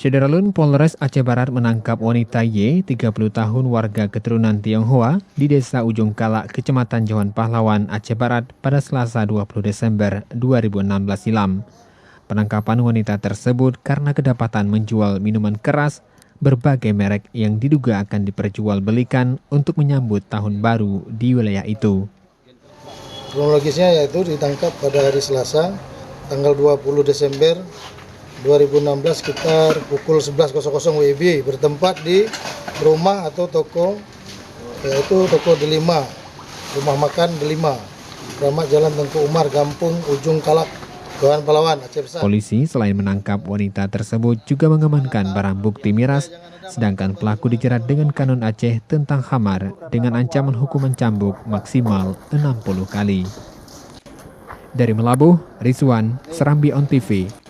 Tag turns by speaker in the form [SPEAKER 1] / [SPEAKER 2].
[SPEAKER 1] Syederalun Polres Aceh Barat menangkap wanita Y, 30 tahun warga keturunan Tionghoa di Desa Ujung Kalak, Kecamatan Johan Pahlawan, Aceh Barat pada Selasa 20 Desember 2016 silam. Penangkapan wanita tersebut karena kedapatan menjual minuman keras berbagai merek yang diduga akan diperjualbelikan untuk menyambut tahun baru di wilayah itu.
[SPEAKER 2] Kronologisnya yaitu ditangkap pada hari Selasa, tanggal 20 Desember 2016 sekitar pukul 11.00 WIB bertempat di rumah atau toko, yaitu toko Delima, rumah makan Delima, Ramat Jalan Tengku Umar, Kampung Ujung Kalak, Johan Pahlawan, Aceh Besar.
[SPEAKER 1] Polisi selain menangkap wanita tersebut juga mengamankan barang bukti miras, sedangkan pelaku dijerat dengan Kanun Aceh tentang khamar dengan ancaman hukuman cambuk maksimal 60 kali. Dari Melabuh, Rizwan, Serambi On TV.